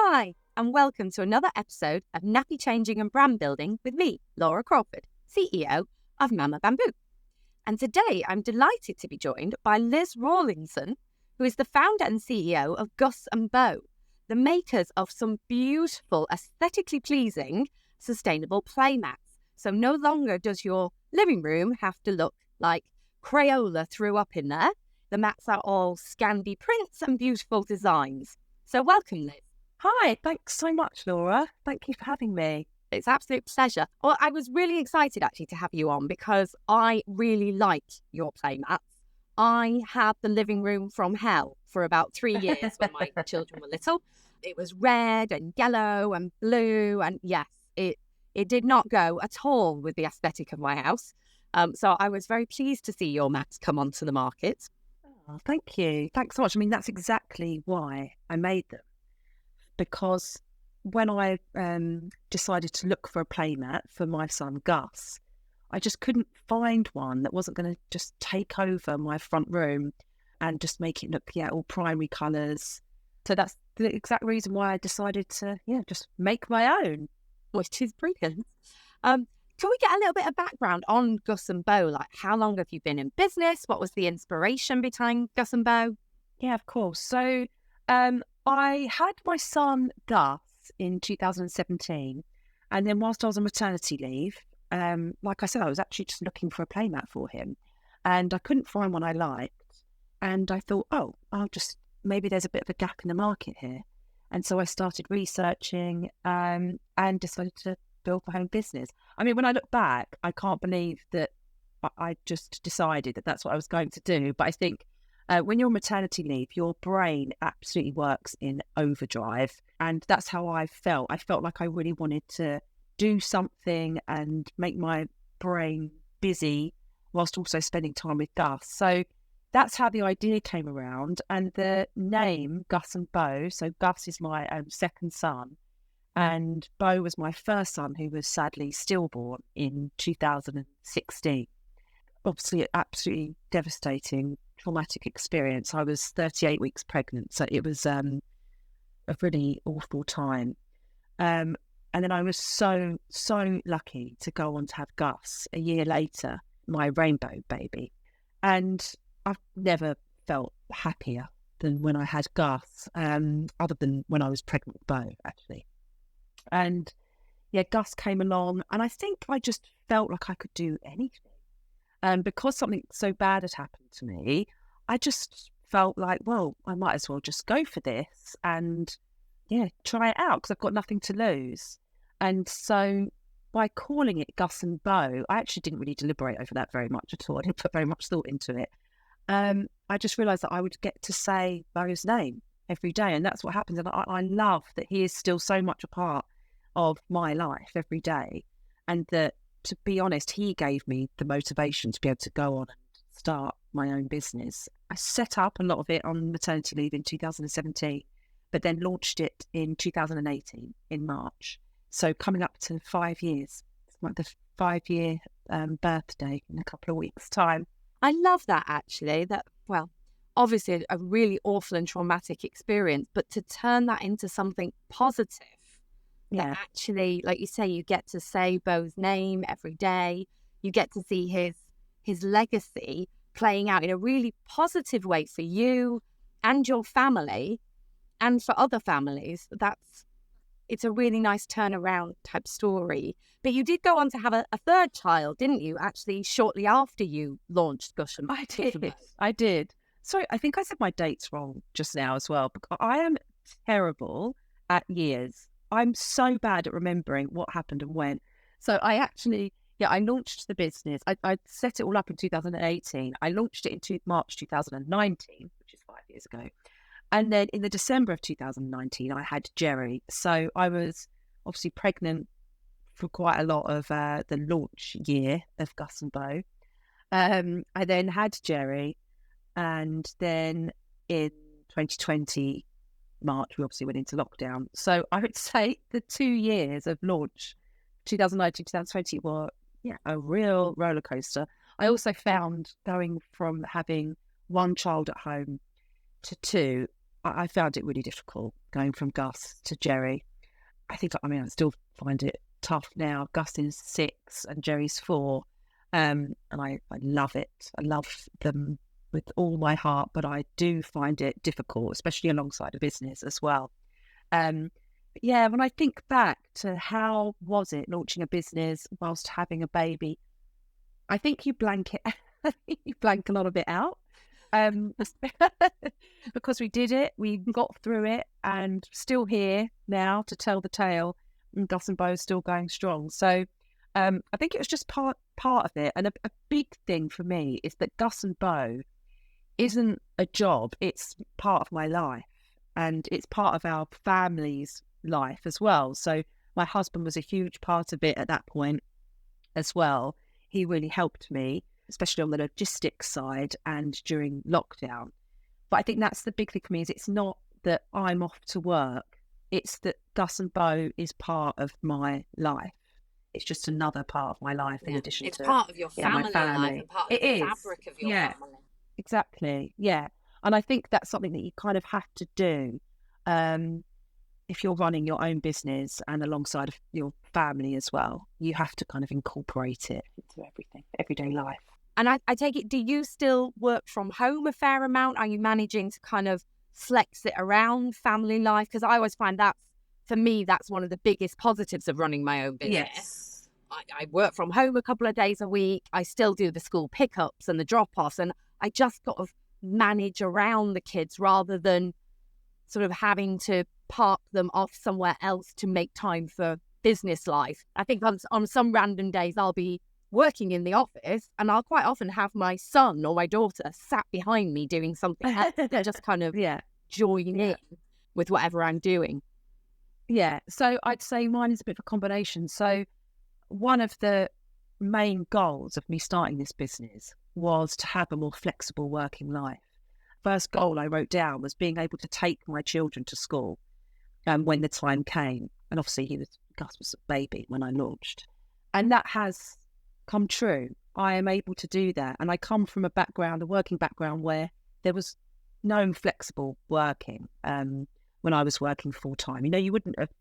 Hi, and welcome to another episode of Nappy Changing and Brand Building with me, Laura Crawford, CEO of Mama Bamboo. And today I'm delighted to be joined by Liz Rawlinson, who is the founder and CEO of Gus Beau, the makers of some beautiful, aesthetically pleasing, sustainable playmats. So no longer does your living room have to look like Crayola threw up in there. The mats are all Scandi prints and beautiful designs. So welcome, Liz. Hi, thanks so much, Laura. Thank you for having me. It's an absolute pleasure. Well, I was really excited actually to have you on because I really like your playmats. I had the living room from hell for about 3 years when my children were little. It was red and yellow and blue, and yes, it did not go at all with the aesthetic of my house. So I was very pleased to see your mats come onto the market. Oh, thank you. Thanks so much. I mean, that's exactly why I made them. Because when I decided to look for a playmat for my son Gus, I just couldn't find one that wasn't going to just take over my front room and just make it look, all primary colours. So that's the exact reason why I decided to, just make my own. Which is brilliant. Can we get a little bit of background on Gus Beau? Like, how long have you been in business? What was the inspiration behind Gus Beau? Yeah, of course. So I had my son Gus in 2017, and then whilst I was on maternity leave, like I said, I was actually just looking for a playmat for him, and I couldn't find one I liked, and I thought, maybe there's a bit of a gap in the market here, and so I started researching and decided to build my own business. I mean, when I look back, I can't believe that I just decided that that's what I was going to do, but I think when you're on maternity leave, your brain absolutely works in overdrive. And that's how I felt. I felt like I really wanted to do something and make my brain busy whilst also spending time with Gus. So that's how the idea came around. And the name Gus Beau, so Gus is my second son, and Beau was my first son, who was sadly stillborn in 2016. Obviously, absolutely devastating, traumatic experience. I was 38 weeks pregnant, so it was a really awful time. And then I was so lucky to go on to have Gus a year later, my rainbow baby. And I've never felt happier than when I had Gus, other than when I was pregnant with Beau, actually. And Gus came along, and I think I just felt like I could do anything. And because something so bad had happened to me, I just felt like, well, I might as well just go for this and, try it out because I've got nothing to lose. And so by calling it Gus Beau, I actually didn't really deliberate over that very much at all. I didn't put very much thought into it. I just realised that I would get to say Beau's name every day, and that's what happens. And I love that he is still so much a part of my life every day, and that, to be honest, he gave me the motivation to be able to go on and start my own business. I set up a lot of it on maternity leave in 2017, but then launched it in 2018 in March. So coming up to 5 years. It's like the 5-year birthday in a couple of weeks' time. I love that, actually. Obviously a really awful and traumatic experience, but to turn that into something positive. That actually, like you say, you get to say Beau's name every day. You get to see his legacy playing out in a really positive way for you and your family and for other families. It's a really nice turnaround type story. But you did go on to have a third child, didn't you, actually, shortly after you launched Gus Beau? I did. Sorry, I think I said my dates wrong just now as well, because I am terrible at years. I'm so bad at remembering what happened and when. So I actually, I launched the business. I set it all up in 2018. I launched it in March 2019, which is 5 years ago. And then in the December of 2019, I had Jerry. So I was obviously pregnant for quite a lot of the launch year of Gus Beau. I then had Jerry. And then in 2020, March, we obviously went into lockdown. So I would say the 2 years of launch, 2019, 2020, were a real roller coaster. I also found going from having one child at home to two I found it really difficult going from Gus to Jerry. I still find it tough now. Gus is 6 and Jerry's 4. And I love it. I love them with all my heart, but I do find it difficult, especially alongside a business as well. But yeah, when I think back to how was it launching a business whilst having a baby, I think you blank it. I think you blank a lot of it out. Because we did it, we got through it, and still here now to tell the tale. And Gus and Beau still going strong. So I think it was just part of it. And a big thing for me is that Gus and Beau isn't a job; it's part of my life, and it's part of our family's life as well. So my husband was a huge part of it at that point as well. He really helped me, especially on the logistics side and during lockdown. But I think that's the big thing for me, is it's not that I'm off to work. It's that Gus and Beau is part of my life. It's just another part of my life in addition it's to part of your family, my family. life and part of the fabric of your family. Exactly. Yeah. And I think that's something that you kind of have to do if you're running your own business and alongside of your family as well. You have to kind of incorporate it into everything, everyday life. And I take it, do you still work from home a fair amount? Are you managing to kind of flex it around family life? Because I always find that, for me, that's one of the biggest positives of running my own business. Yes. I work from home a couple of days a week. I still do the school pickups and the drop-offs. And I just got to manage around the kids rather than sort of having to park them off somewhere else to make time for business life. I think on some random days I'll be working in the office and I'll quite often have my son or my daughter sat behind me doing something else, just kind of join in with whatever I'm doing. Yeah, so I'd say mine is a bit of a combination. So one of the main goals of me starting this business was to have a more flexible working life. First goal I wrote down was being able to take my children to school when the time came. And obviously Gus was a baby when I launched. And that has come true. I am able to do that. And I come from a working background where there was no flexible working when I was working full time. You wouldn't have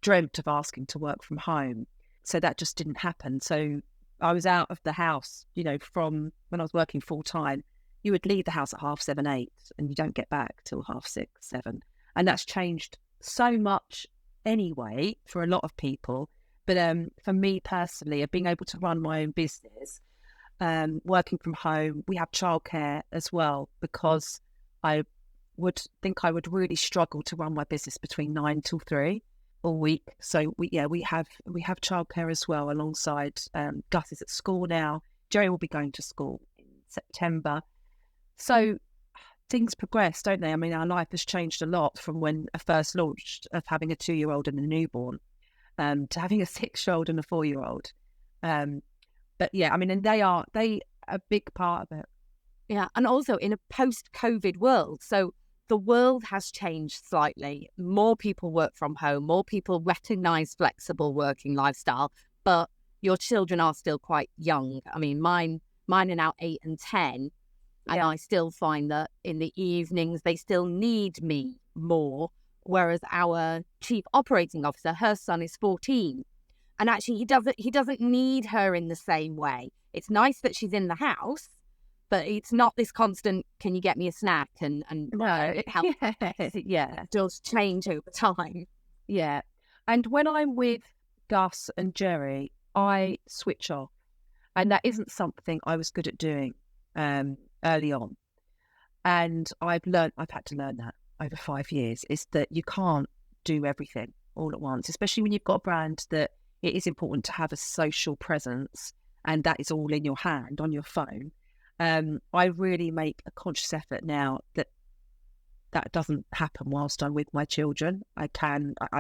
dreamt of asking to work from home. So that just didn't happen. So I was out of the house, from when I was working full time. You would leave the house at 7:30, 8, and you don't get back till 6:30, 7. And that's changed so much anyway for a lot of people. But for me personally, being able to run my own business, working from home, we have childcare as well, because I would think I would really struggle to run my business between 9 till 3 all week. So we have childcare as well alongside. Gus is at school now. Jerry will be going to school in September. So things progress, don't they? I mean, our life has changed a lot from when I first launched, of having a 2-year-old and a newborn, to having a 6-year-old and a 4-year-old. But yeah, I mean, and they are a big part of it. Yeah, and also in a post-COVID world. So the world has changed slightly. More people work from home. More people recognise flexible working lifestyle. But your children are still quite young. I mean, mine are now 8 and 10. And I still find that in the evenings, they still need me more. Whereas our chief operating officer, her son is 14. And actually, he doesn't need her in the same way. It's nice that she's in the house, but it's not this constant, can you get me a snack? And no, it helps. Yeah. It does change over time. Yeah. And when I'm with Gus and Jerry, I switch off. And that isn't something I was good at doing early on. And I've had to learn that over 5 years, is that you can't do everything all at once, especially when you've got a brand that it is important to have a social presence, and that is all in your hand on your phone. I really make a conscious effort now that doesn't happen whilst I'm with my children. I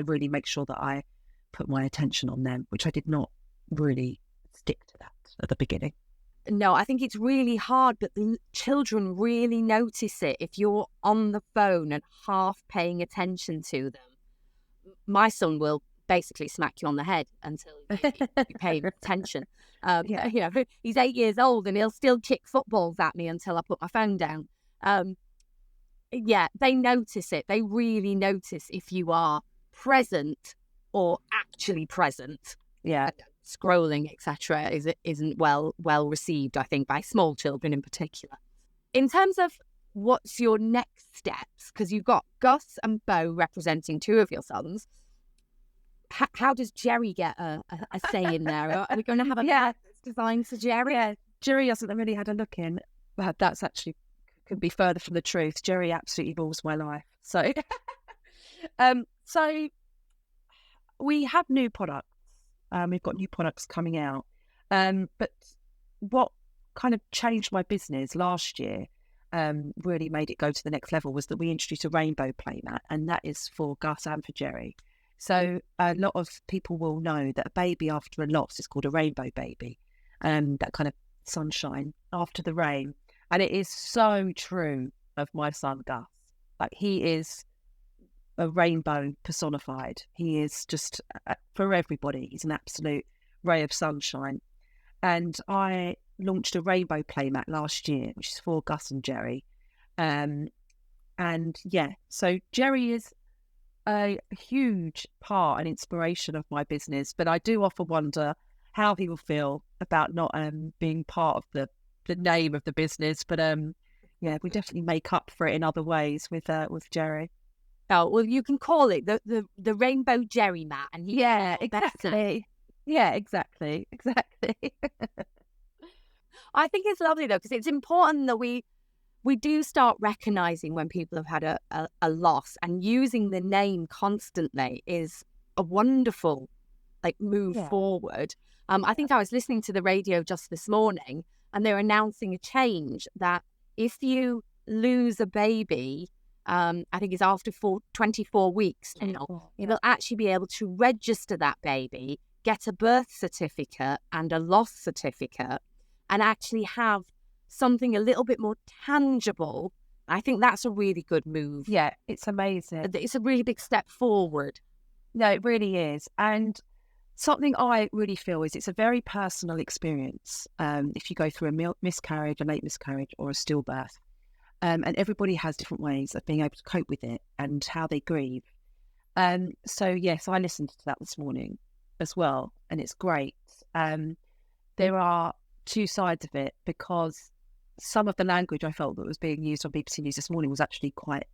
really make sure that I put my attention on them, which I did not really stick to that at the beginning. No, I think it's really hard, but the children really notice it if you're on the phone and half paying attention to them. My son will basically smack you on the head until you pay attention. He's 8 years old and he'll still kick footballs at me until I put my phone down. yeah, they notice it. They really notice if you are present or actually present. Yeah. Scrolling, etc., isn't well received, I think, by small children in particular. In terms of what's your next steps, because you've got Gus and Beau representing two of your sons, how does Jerry get a say in there? Are we going to have a Yeah. that's designed for Jerry? Yeah, Jerry hasn't really had a look in. Well, that's actually could be further from the truth. Jerry absolutely rules my life. So, so we have new products. We've got new products coming out. But what kind of changed my business last year, really made it go to the next level, was that we introduced a rainbow playmat, and that is for Gus and for Jerry. So a lot of people will know that a baby after a loss is called a rainbow baby, that kind of sunshine after the rain. And it is so true of my son Gus. Like, he is a rainbow personified. He is just, for everybody, he's an absolute ray of sunshine. And I launched a rainbow playmat last year, which is for Gus and Jerry. And yeah, so Jerry is a huge part and inspiration of my business, but I do often wonder how he will feel about not being part of the name of the business. But yeah, we definitely make up for it in other ways with Jerry. Oh, well, you can call it the Rainbow Jerry mat. And yeah, exactly. Yeah, exactly. I think it's lovely, though, because it's important that we do start recognising when people have had a loss, and using the name constantly is a wonderful move forward. I think I was listening to the radio just this morning, and they're announcing a change that if you lose a baby, I think it's after 24 weeks now, you'll actually be able to register that baby, get a birth certificate and a loss certificate, and actually have something a little bit more tangible. I think that's a really good move. Yeah, it's amazing. It's a really big step forward. No, it really is. And something I really feel is it's a very personal experience. If you go through a miscarriage, a late miscarriage, or a stillbirth, and everybody has different ways of being able to cope with it and how they grieve. So yes, I listened to that this morning as well, and it's great. There are two sides of it, because some of the language I felt that was being used on BBC News this morning was actually quite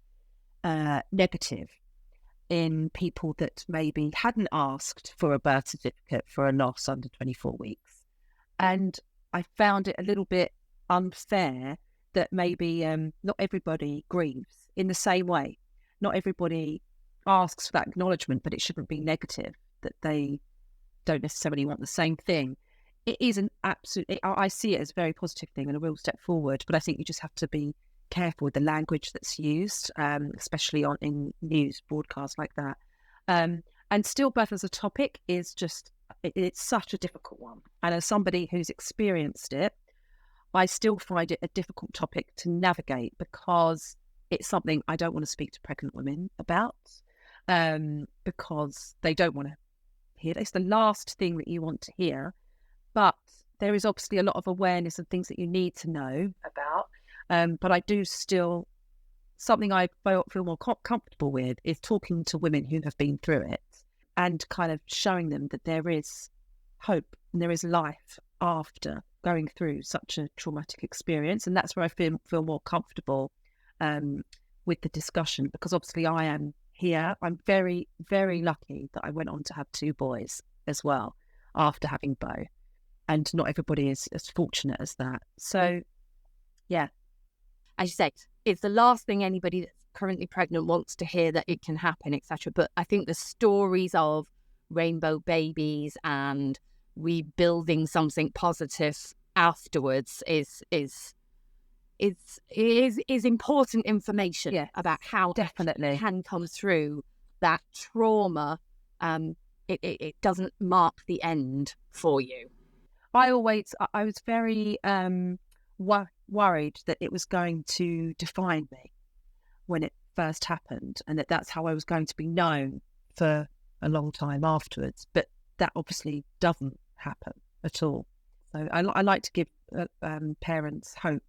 negative in people that maybe hadn't asked for a birth certificate for a loss under 24 weeks. And I found it a little bit unfair that maybe not everybody grieves in the same way. Not everybody asks for that acknowledgement, but it shouldn't be negative that they don't necessarily want the same thing. It is an absolute, I see it as a very positive thing and a real step forward, but I think you just have to be careful with the language that's used, especially in news broadcasts like that. And stillbirth as a topic is just, it's such a difficult one. And as somebody who's experienced it, I still find it a difficult topic to navigate, because it's something I don't want to speak to pregnant women about, because they don't want to hear it. It's the last thing that you want to hear. But there is obviously a lot of awareness and things that you need to know about. But I do still, something I feel more comfortable with is talking to women who have been through it and kind of showing them that there is hope and there is life after going through such a traumatic experience. And that's where I feel more comfortable with the discussion, because obviously I am here. I'm very, very lucky that I went on to have two boys as well after having Beau. And not everybody is as fortunate as that. So, yeah. As you say, it's the last thing anybody that's currently pregnant wants to hear, that it can happen, etc. But I think the stories of rainbow babies and rebuilding something positive afterwards is important information about how definitely can come through that trauma. It doesn't mark the end for you. I was very worried that it was going to define me when it first happened, and that's how I was going to be known for a long time afterwards. But that obviously doesn't happen at all. So I like to give parents hope.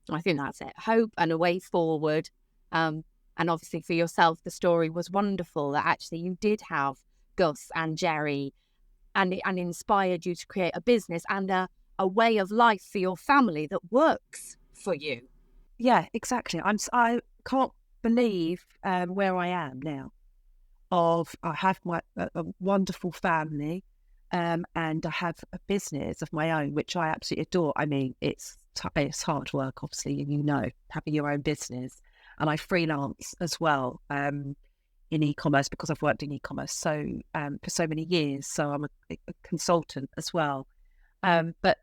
I think that's it. Hope and a way forward. And obviously for yourself, the story was wonderful that actually you did have Gus and Jerry, and it inspired you to create a business and a way of life for your family that works for you. Yeah, exactly. I can't believe where I am now. I have a wonderful family, and I have a business of my own, which I absolutely adore. I mean, it's hard work, obviously, having your own business. And I freelance as well in e-commerce because I've worked in e-commerce for so many years. So I'm a consultant as well. But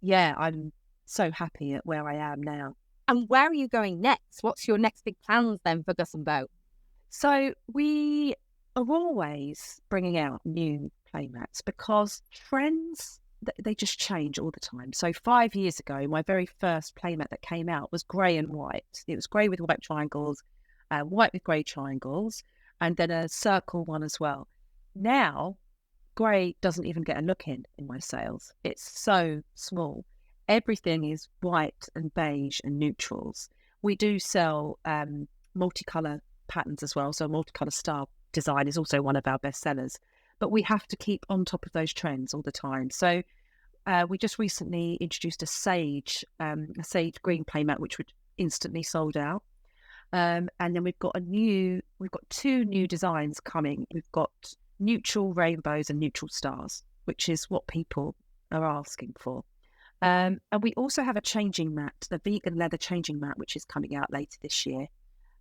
yeah, I'm so happy at where I am now. And where are you going next? What's your next big plans then for Gus and Beau? So we are always bringing out new playmats because trends, they just change all the time. So 5 years ago, my very first playmat that came out was grey and white. It was grey with white triangles, white with grey triangles, and then a circle one as well. Now, grey doesn't even get a look in my sales. It's so small. Everything is white and beige and neutrals. We do sell multicolour patterns as well. So multicolour star design is also one of our best sellers. But we have to keep on top of those trends all the time. So we just recently introduced a sage green playmat, which would instantly sold out. And then we've got two new designs coming. We've got neutral rainbows and neutral stars, which is what people are asking for. And we also have a changing mat, the vegan leather changing mat, which is coming out later this year.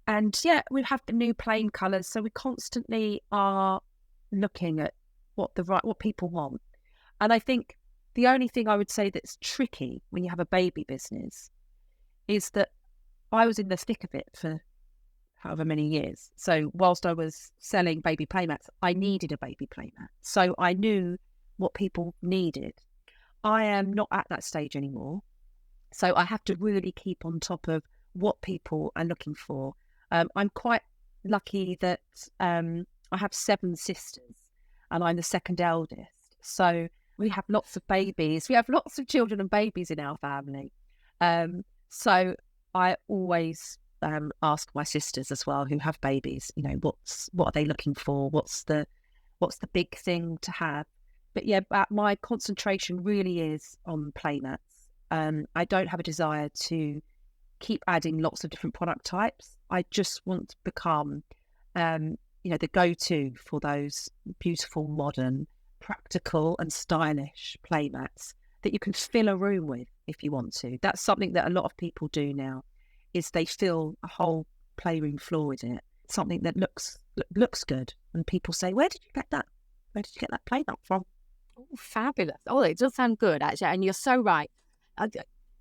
And yeah, we have the new plain colours. So we constantly are looking at what people want. And I think the only thing I would say that's tricky when you have a baby business is that I was in the thick of it for however many years. So whilst I was selling baby playmats, I needed a baby playmat. So I knew what people needed. I am not at that stage anymore. So I have to really keep on top of what people are looking for. I'm quite lucky that I have 7 sisters and I'm the second eldest. So we have lots of babies. We have lots of children and babies in our family. So I always ask my sisters as well who have babies, what are they looking for? What's the big thing to have? But yeah, my concentration really is on playmats. I don't have a desire to keep adding lots of different product types. I just want to become, the go-to for those beautiful, modern, practical and stylish playmats that you can fill a room with if you want to. That's something that a lot of people do now, is they fill a whole playroom floor with it. Something that looks good. And people say, where did you get that? Where did you get that playmat from? Oh, fabulous. Oh, it does sound good, actually. And you're so right.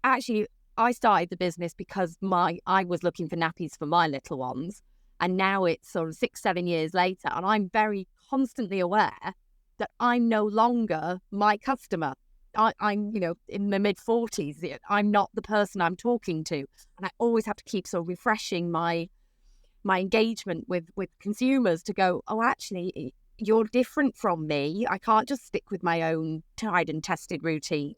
Actually, I started the business because I was looking for nappies for my little ones. And now it's sort of 6-7 years later. And I'm very constantly aware that I'm no longer my customer. I'm, in my mid-40s. I'm not the person I'm talking to. And I always have to keep sort of refreshing my engagement with consumers to go, oh, actually, you're different from me. I can't just stick with my own tried and tested routines.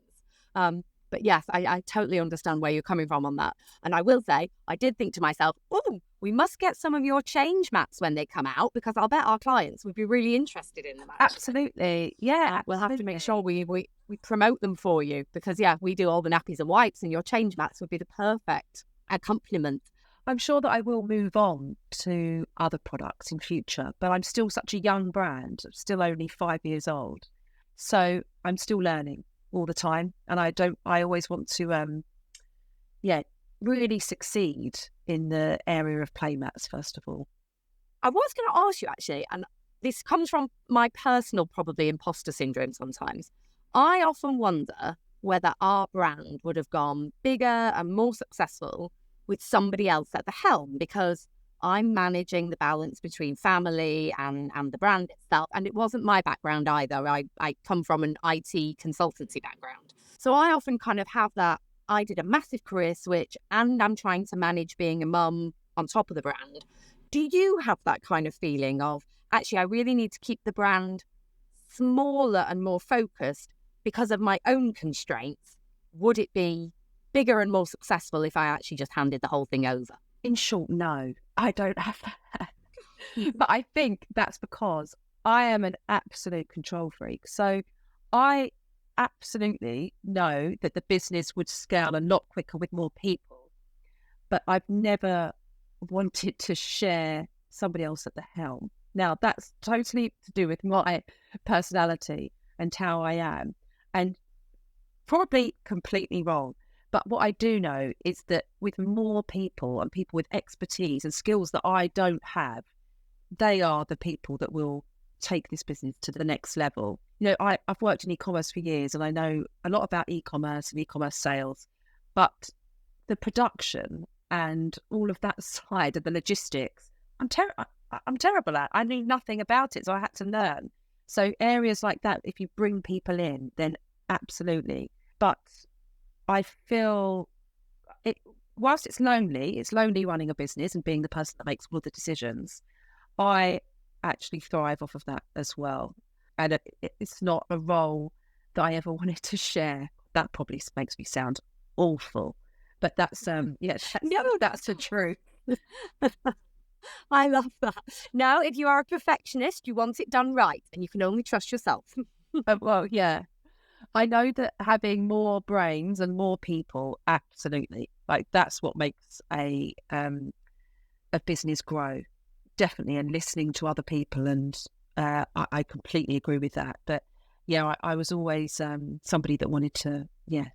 But yes, I totally understand where you're coming from on that. And I will say, I did think to myself, oh, we must get some of your change mats when they come out, because I'll bet our clients would be really interested in them. Actually. Absolutely. Yeah. We'll have to make sure we promote them for you, because, yeah, we do all the nappies and wipes, and your change mats would be the perfect accompaniment. I'm sure that I will move on to other products in future, but I'm still such a young brand. I'm still only 5 years old. So I'm still learning all the time. And I always want to, really succeed in the area of playmats, first of all. I was going to ask you, actually, and this comes from my personal, probably, imposter syndrome sometimes. I often wonder whether our brand would have gone bigger and more successful with somebody else at the helm, because I'm managing the balance between family and the brand itself. And it wasn't my background either. I come from an IT consultancy background. So I often kind of have that. I did a massive career switch and I'm trying to manage being a mum on top of the brand. Do you have that kind of feeling of, actually, I really need to keep the brand smaller and more focused because of my own constraints? Would it be bigger and more successful if I actually just handed the whole thing over? In short, no, I don't have that. But I think that's because I am an absolute control freak. So I absolutely know that the business would scale a lot quicker with more people, but I've never wanted to share somebody else at the helm. Now, that's totally to do with my personality and how I am, and probably completely wrong. But what I do know is that with more people and people with expertise and skills that I don't have, they are the people that will take this business to the next level. You know, I've worked in e-commerce for years and I know a lot about e-commerce and e-commerce sales, but the production and all of that side of the logistics, I'm terrible at. I knew nothing about it, so I had to learn. So areas like that, if you bring people in, then absolutely. But I feel whilst it's lonely running a business and being the person that makes all the decisions. I actually thrive off of that as well. And it's not a role that I ever wanted to share. That probably makes me sound awful. But that's, that's the truth. I love that. Now, if you are a perfectionist, you want it done right and you can only trust yourself. Well, yeah. I know that having more brains and more people, absolutely. Like that's what makes a business grow. Definitely, and listening to other people, and I completely agree with that. But yeah, I was always somebody that wanted to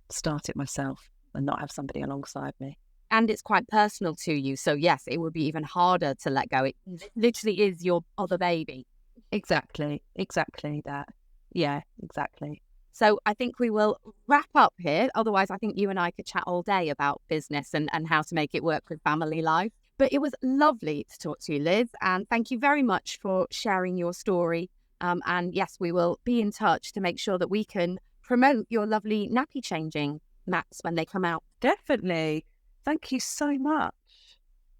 start it myself and not have somebody alongside me. And it's quite personal to you, so yes, it would be even harder to let go. It literally is your other baby. Exactly that. Yeah, exactly. So I think we will wrap up here. Otherwise, I think you and I could chat all day about business and how to make it work with family life. But it was lovely to talk to you, Liz. And thank you very much for sharing your story. And yes, we will be in touch to make sure that we can promote your lovely nappy changing mats when they come out. Definitely. Thank you so much.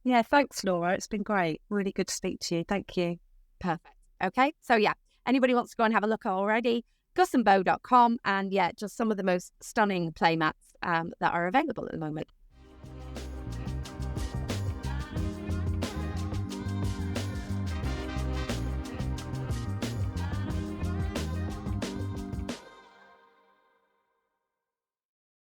Yeah, thanks, Laura. It's been great. Really good to speak to you. Thank you. Perfect. Okay. So yeah, anybody wants to go and have a look already, gusandbeau.com, and just some of the most stunning playmats that are available at the moment.